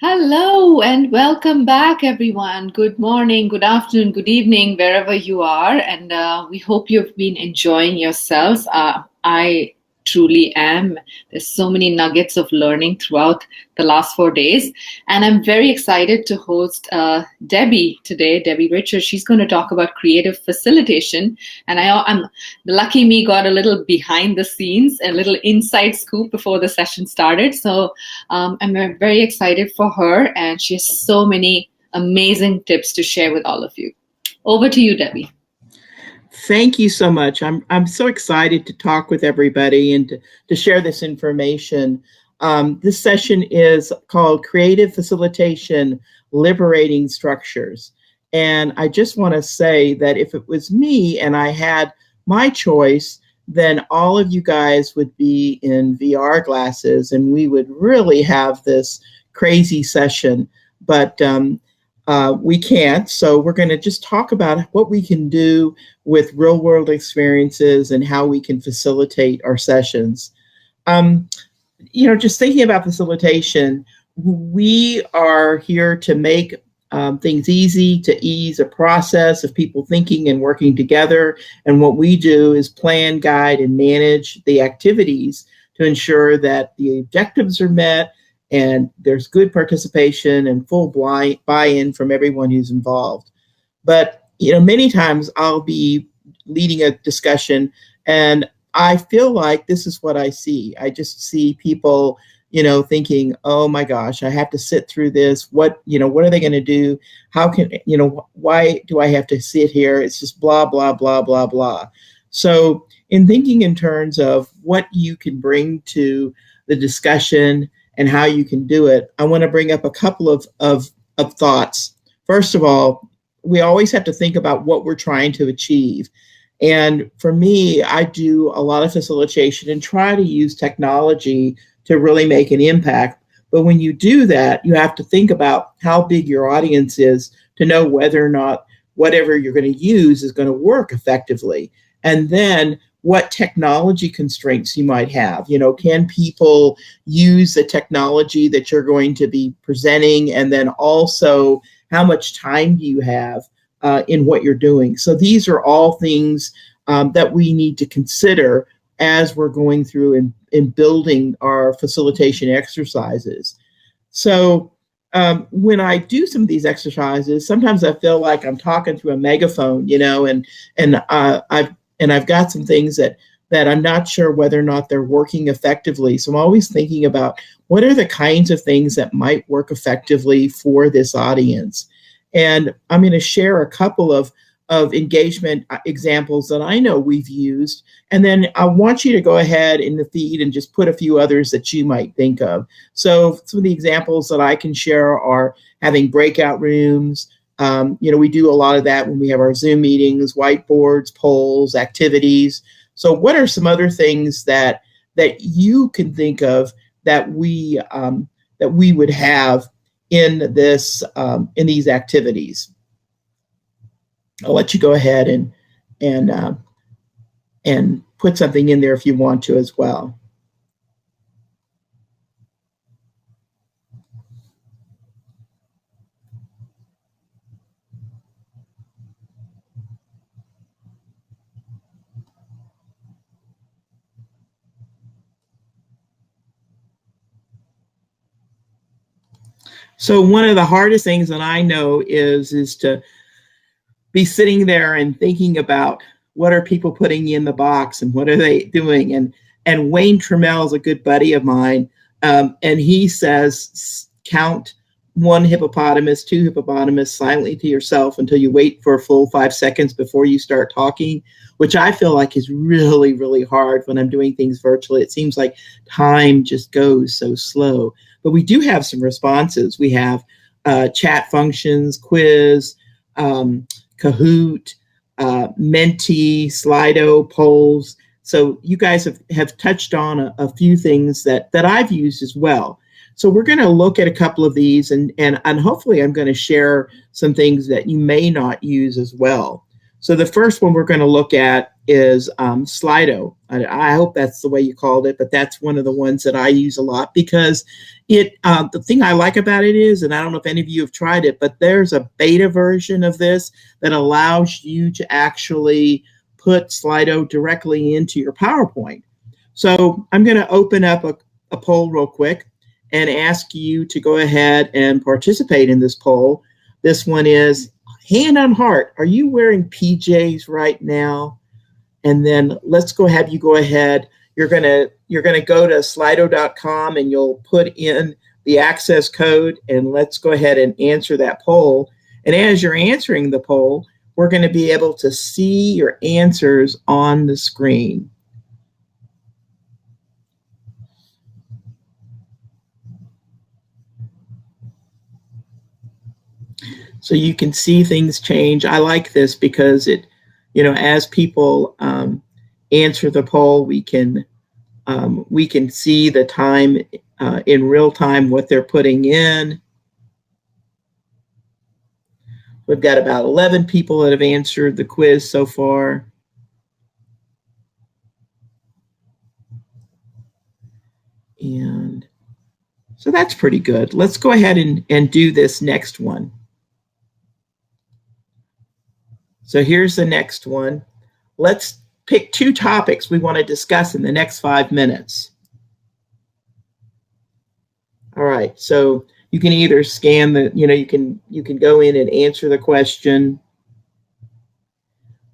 Hello and welcome back, everyone. Good morning, good afternoon, good evening, wherever you are. And we hope you've been enjoying yourselves. I truly am. There's so many nuggets of learning throughout the last 4 days. And I'm very excited to host Debbie today, Debbie Richards. She's going to talk about creative facilitation. And I'm lucky me got a little behind the scenes, a little inside scoop before the session started. So I'm very excited for her, and she has so many amazing tips to share with all of you. Over to you, Debbie. Thank you so much. I'm so excited to talk with everybody and to share this information. This session is called Creative Facilitation, Liberating Structures. And I just want to say that if it was me and I had my choice, then all of you guys would be in VR glasses and we would really have this crazy session. But we can't. So we're going to just talk about what we can do with real world experiences and how we can facilitate our sessions. Just thinking about facilitation, we are here to make things easy, to ease a process of people thinking and working together. And what we do is plan, guide, and manage the activities to ensure that the objectives are met and there's good participation and full buy-in from everyone who's involved. But, many times I'll be leading a discussion and I feel like this is what I see. I just see people, thinking, oh my gosh, I have to sit through this. What are they going to do? How can, why do I have to sit here? It's just blah, blah, blah, blah, blah. So in thinking in terms of what you can bring to the discussion and how you can do it, I want to bring up a couple of thoughts. First of all, we always have to think about what we're trying to achieve. And for me, I do a lot of facilitation and try to use technology to really make an impact. But when you do that, you have to think about how big your audience is to know whether or not whatever you're going to use is going to work effectively. And then what technology constraints you might have. Can people use the technology that you're going to be presenting? And then also, how much time do you have in what you're doing? So these are all things that we need to consider as we're going through and building our facilitation exercises. So when I do some of these exercises, sometimes I feel like I'm talking through a megaphone, and I've got some things that I'm not sure whether or not they're working effectively. So I'm always thinking about what are the kinds of things that might work effectively for this audience. And I'm going to share a couple of engagement examples that I know we've used. And then I want you to go ahead in the feed and just put a few others that you might think of. So some of the examples that I can share are having breakout rooms. We do a lot of that when we have our Zoom meetings, whiteboards, polls, activities. So what are some other things that you can think of that we would have in this in these activities? I'll let you go ahead and put something in there if you want to as well. So one of the hardest things that I know is to be sitting there and thinking about what are people putting in the box and what are they doing. And Wayne Trammell is a good buddy of mine, and he says, count 1 hippopotamus, 2 hippopotamus silently to yourself until you wait for a full 5 seconds before you start talking, which I feel like is really, really hard when I'm doing things virtually. It seems like time just goes so slow. But we do have some responses. We have chat functions, quiz, Kahoot, Menti, Slideto, polls. So you guys have touched on a few things that I've used as well. So we're going to look at a couple of these and hopefully I'm going to share some things that you may not use as well. So the first one we're going to look at is Slideto. I hope that's the way you called it, but that's one of the ones that I use a lot because the thing I like about it is, and I don't know if any of you have tried it, but there's a beta version of this that allows you to actually put Slideto directly into your PowerPoint. So I'm going to open up a poll real quick and ask you to go ahead and participate in this poll. This one is, hand on heart, are you wearing PJs right now? And then let's have you go ahead. You're gonna go to slido.com and you'll put in the access code, and let's go ahead and answer that poll. And as you're answering the poll, we're going to be able to see your answers on the screen. So you can see things change. I like this because it, as people answer the poll, we can see the time in real time what they're putting in. We've got about 11 people that have answered the quiz so far. And so that's pretty good. Let's go ahead and do this next one. So here's the next one. Let's pick 2 topics we want to discuss in the next 5 minutes. All right, so you can either scan the, you can go in and answer the question.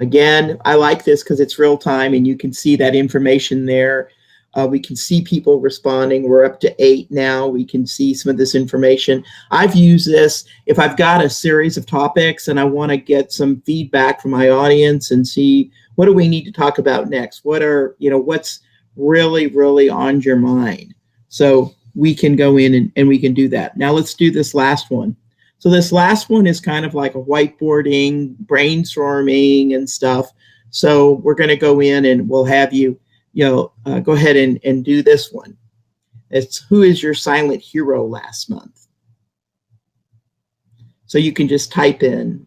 Again, I like this because it's real time and you can see that information there. We can see people responding. We're up to 8 now. We can see some of this information. I've used this if I've got a series of topics and I want to get some feedback from my audience and see what do we need to talk about next? What are, what's really, really on your mind? So we can go in and we can do that. Now let's do this last one. So this last one is kind of like a whiteboarding, brainstorming and stuff. So we're going to go in and we'll have you go ahead and do this one. It's who is your silent hero last month? So you can just type in.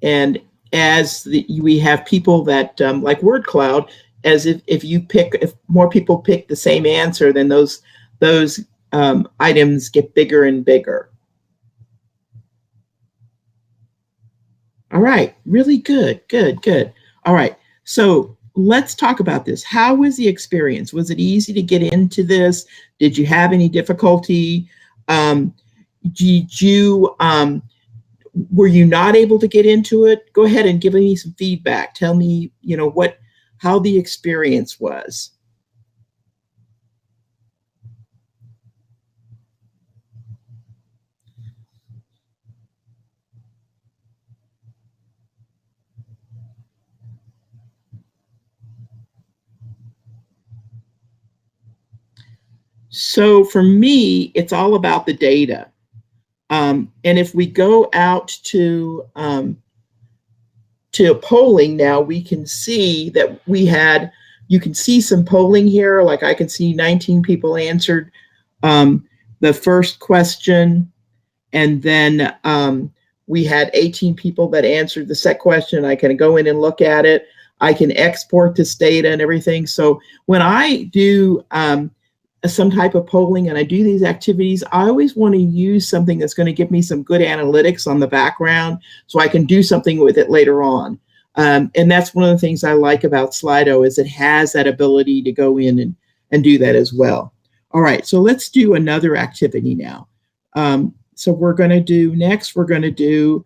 And as we have people that like word cloud, as if more people pick the same answer, then those items get bigger and bigger. All right, really good. All right, so let's talk about this. How was the experience? Was it easy to get into this? Did you have any difficulty? Were you not able to get into it? Go ahead and give me some feedback. Tell me, how the experience was. So for me, it's all about the data. And if we go out to polling now, we can see that you can see some polling here. Like I can see 19 people answered the first question. And then we had 18 people that answered the second question. I can go in and look at it. I can export this data and everything. So when I do some type of polling and I do these activities, I always want to use something that's going to give me some good analytics on the background so I can do something with it later on. And that's one of the things I like about Slido is it has that ability to go in and do that as well. All right, so let's do another activity now. So we're going to do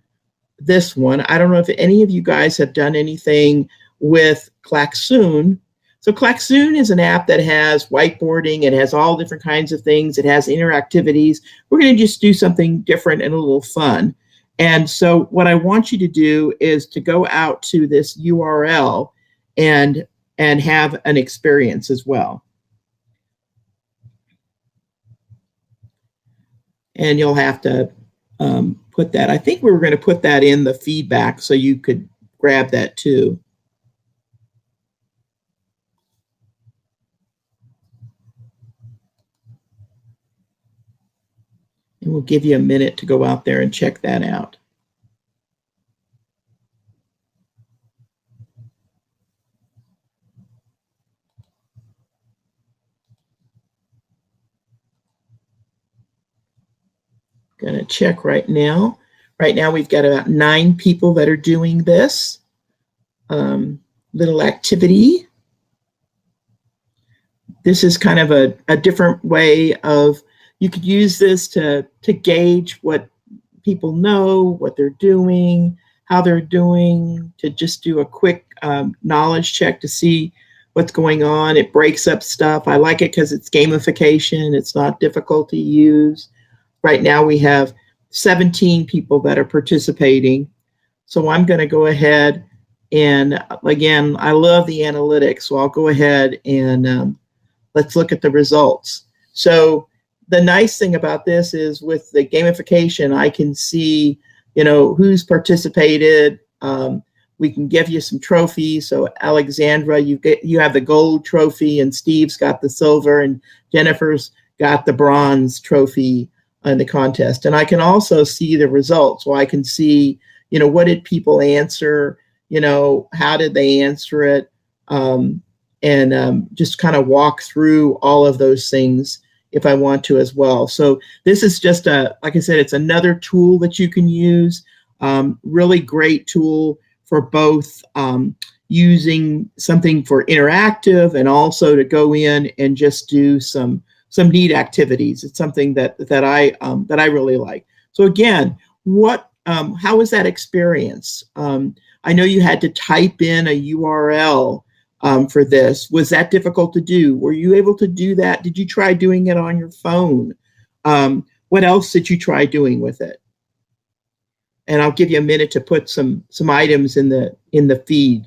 this one. I don't know if any of you guys have done anything with Klaxoon. So Klaxoon is an app that has whiteboarding. It has all different kinds of things. It has interactivities. We're going to just do something different and a little fun. And so what I want you to do is to go out to this URL and have an experience as well. And you'll have to put that. I think we were going to put that in the feedback so you could grab that too. And we'll give you a minute to go out there and check that out. Going to check right now. Right now we've got about 9 people that are doing this little activity. This is kind of a different way of, you could use this to gauge what people know, what they're doing, how they're doing, to just do a quick knowledge check to see what's going on. It breaks up stuff. I like it because it's gamification. It's not difficult to use. Right now we have 17 people that are participating. So I'm going to go ahead and, again, I love the analytics. So I'll go ahead and let's look at the results. So the nice thing about this is with the gamification, I can see, who's participated. We can give you some trophies. So Alexandra, you have the gold trophy, and Steve's got the silver, and Jennifer's got the bronze trophy in the contest. And I can also see the results. So I can see, what did people answer? How did they answer it? And just kind of walk through all of those things if I want to as well. So this is just like I said, it's another tool that you can use. Really great tool for both using something for interactive and also to go in and just do some neat activities. It's something that I really like. So again, how was that experience? I know you had to type in a URL for this. Was that difficult to do? Were you able to do that? Did you try doing it on your phone? What else did you try doing with it? And I'll give you a minute to put some items in the feed.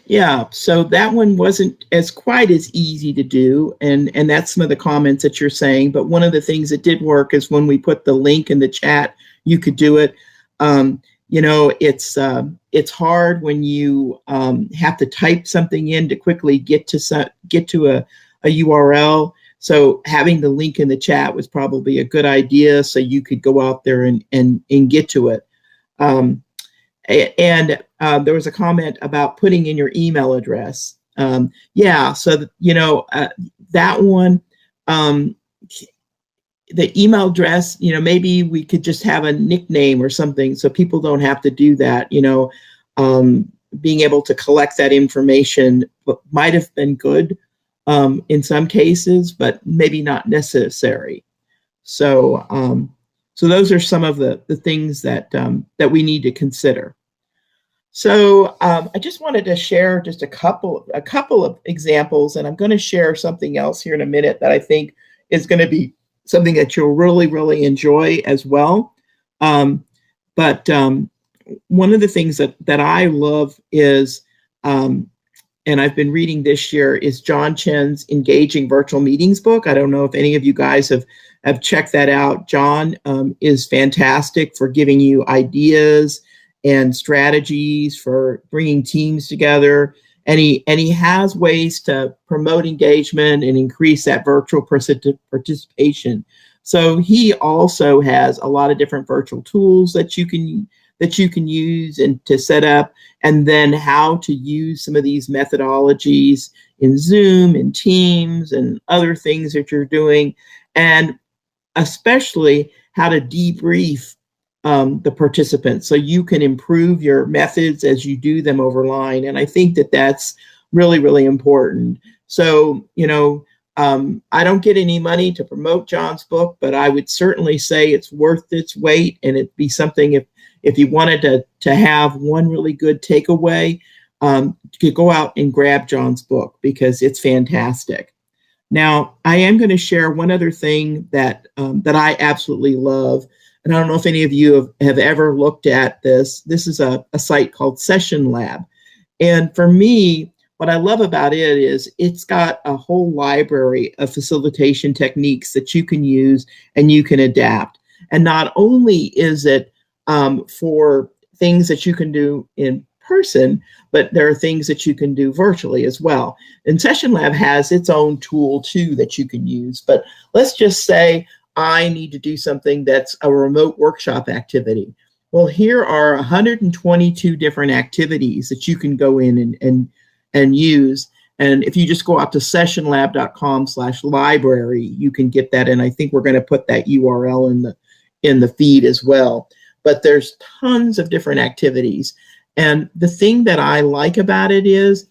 Yeah, so that one wasn't quite as easy to do, and that's some of the comments that you're saying. But one of the things that did work is when we put the link in the chat, you could do it. It's hard when you have to type something in to quickly get to a URL. So having the link in the chat was probably a good idea, so you could go out there and get to it. And there was a comment about putting in your email address. Yeah, so that one, the email address, maybe we could just have a nickname or something so people don't have to do that. Being able to collect that information might have been good in some cases, but maybe not necessary. So those are some of the things that we need to consider. So I just wanted to share just a couple of examples, and I'm going to share something else here in a minute that I think is going to be something that you'll really, really enjoy as well. But one of the things that I love is, and I've been reading this year, is John Chen's Engaging Virtual Meetings book. I don't know if any of you guys have checked that out. John is fantastic for giving you ideas and strategies for bringing teams together. And he has ways to promote engagement and increase that virtual participation. So he also has a lot of different virtual tools that you can use and to set up, and then how to use some of these methodologies in Zoom and Teams and other things that you're doing, and especially how to debrief the participants so you can improve your methods as you do them over line. And I think that that's really, really important. So, I don't get any money to promote John's book, but I would certainly say it's worth its weight, and it'd be something if you wanted to have one really good takeaway, you could go out and grab John's book because it's fantastic. Now, I am going to share one other thing that I absolutely love. And I don't know if any of you have ever looked at this. This is a site called SessionLab. And for me, what I love about it is it's got a whole library of facilitation techniques that you can use and you can adapt. And not only is it for things that you can do in person, but there are things that you can do virtually as well. And SessionLab has its own tool too that you can use. But let's just say I need to do something that's a remote workshop activity. Well, here are 122 different activities that you can go in and use. And if you just go out to sessionlab.com/library, you can get that. And I think we're going to put that URL in the feed as well. But there's tons of different activities. And the thing that I like about it is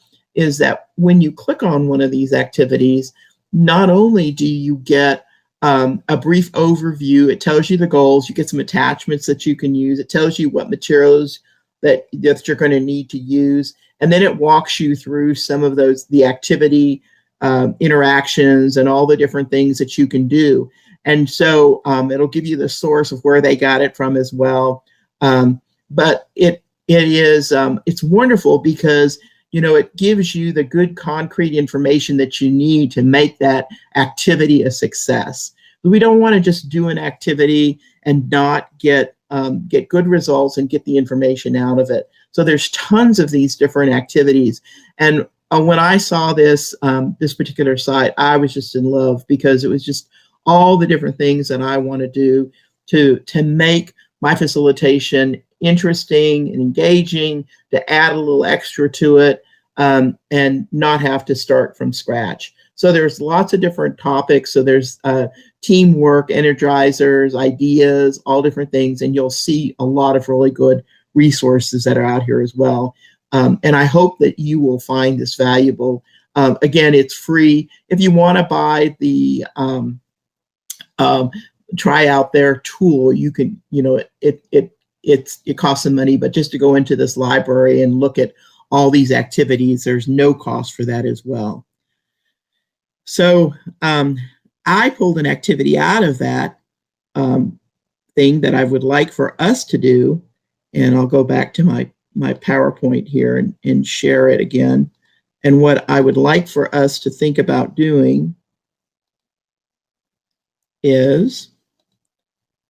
that when you click on one of these activities, not only do you get a brief overview, it tells you the goals, you get some attachments that you can use, it tells you what materials that you're going to need to use, and then it walks you through some of the activity interactions and all the different things that you can do. And so it'll give you the source of where they got it from as well. But it's wonderful because it gives you the good concrete information that you need to make that activity a success. We don't want to just do an activity and not get good results and get the information out of it. So there's tons of these different activities. And when I saw this particular site, I was just in love because it was just all the different things that I want to do to make my facilitation interesting and engaging, to add a little extra to it, and not have to start from scratch. So there's lots of different topics. So there's teamwork, energizers, ideas, all different things, and you'll see a lot of really good resources that are out here as well. And I hope that you will find this valuable. Again, it's free. If you want to buy the try out their tool, you can, it costs some money, but just to go into this library and look at all these activities, there's no cost for that as well. So I pulled an activity out of that thing that I would like for us to do, and I'll go back to my PowerPoint here and share it again. And what I would like for us to think about doing is,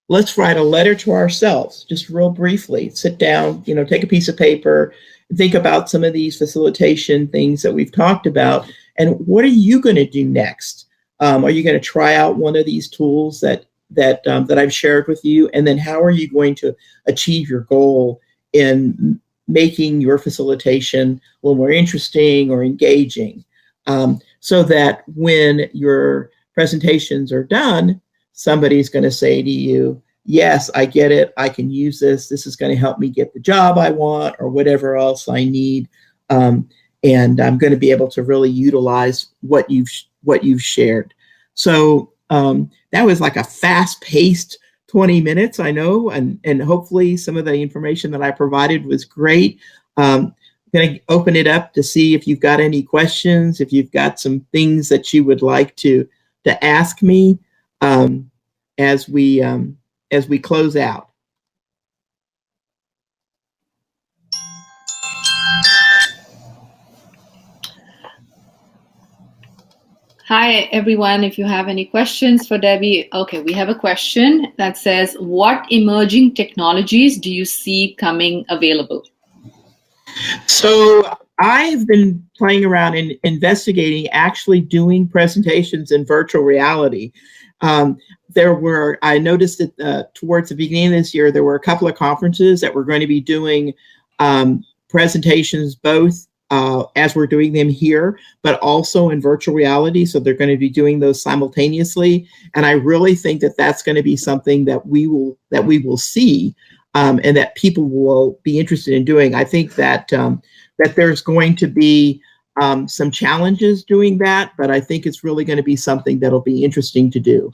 let's write a letter to ourselves, just real briefly. Sit down, take a piece of paper, think about some of these facilitation things that we've talked about, and what are you going to do next? Are you going to try out one of these tools that I've shared with you? And then how are you going to achieve your goal in making your facilitation a little more interesting or engaging, so that when your presentations are done, somebody's going to say to you, yes, I get it. I can use this. This is going to help me get the job I want or whatever else I need. And I'm going to be able to really utilize what you've shared. So that was like a fast-paced 20 minutes, I know, and hopefully some of the information that I provided was great. I'm going to open it up to see if you've got any questions, if you've got some things that you would like to ask me as we close out. Hi, everyone. If you have any questions for Debbie. Okay, we have a question that says, what emerging technologies do you see coming available? So I've been playing around and investigating actually doing presentations in virtual reality. I noticed that towards the beginning of this year, there were a couple of conferences that were going to be doing presentations both as we're doing them here, but also in virtual reality. So they're going to be doing those simultaneously. And I really think that that's going to be something that we will see and that people will be interested in doing. I think that that there's going to be some challenges doing that, but I think it's really going to be something that'll be interesting to do.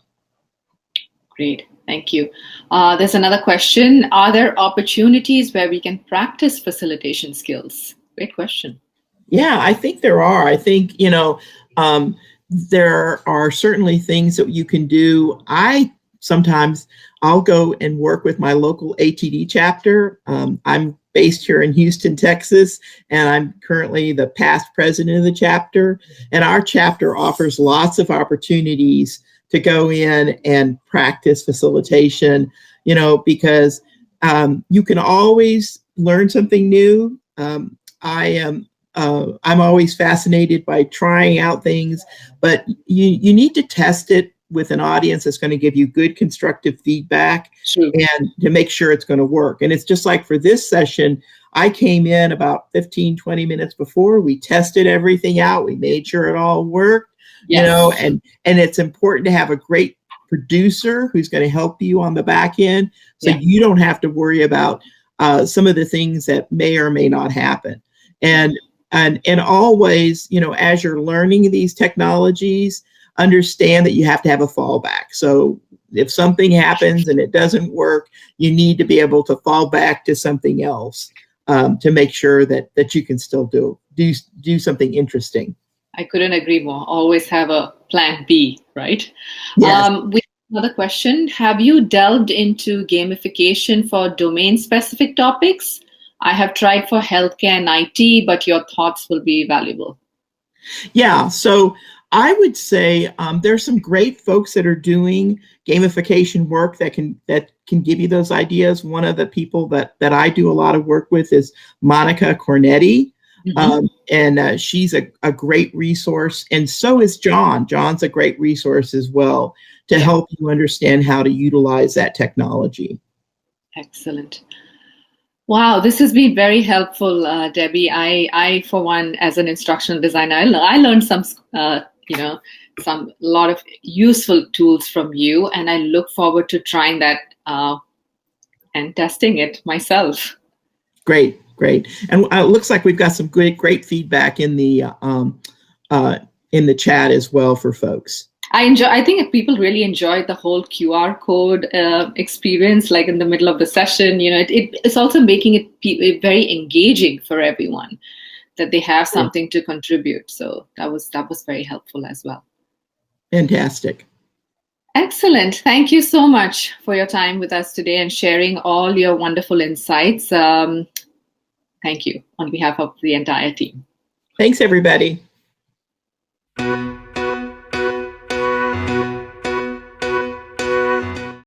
Great, thank you. There's another question. Are there opportunities where we can practice facilitation skills? Great question. Yeah, I think there are. I think, there are certainly things that you can do. I sometimes I'll go and work with my local ATD chapter. I'm based here in Houston, Texas, and I'm currently the past president of the chapter. And our chapter offers lots of opportunities to go in and practice facilitation, because you can always learn something new. I'm always fascinated by trying out things, but you need to test it with an audience that's going to give you good constructive feedback. True. And to make sure it's going to work. And it's just like for this session, I came in about 15, 20 minutes before. We tested everything out. We made sure it all worked, Yes. and it's important to have a great producer who's going to help you on the back end, so you don't have to worry about some of the things that may or may not happen. And always, as you're learning these technologies, understand that you have to have a fallback. So if something happens and it doesn't work, you need to be able to fall back to something else to make sure that you can still do something interesting. I couldn't agree more. Always have a plan B, right? Yes. We have another question. Have you delved into gamification for domain-specific topics? I have tried for healthcare and IT, but your thoughts will be valuable. Yeah, so I would say there's some great folks that are doing gamification work that can give you those ideas. One of the people that I do a lot of work with is Monica Cornetti. Mm-hmm. And she's a great resource. And so is John. John's a great resource as well to help you understand how to utilize that technology. Excellent. Wow, this has been very helpful, Debbie. I, for one, as an instructional designer, I learned some, lot of useful tools from you, and I look forward to trying that and testing it myself. Great. And it looks like we've got some great feedback in the chat as well for folks. I think people really enjoyed the whole QR code experience, like in the middle of the session. It's also making it very engaging for everyone, that they have something to contribute. So that was very helpful as well. Fantastic. Excellent. Thank you so much for your time with us today and sharing all your wonderful insights. Thank you on behalf of the entire team. Thanks, everybody.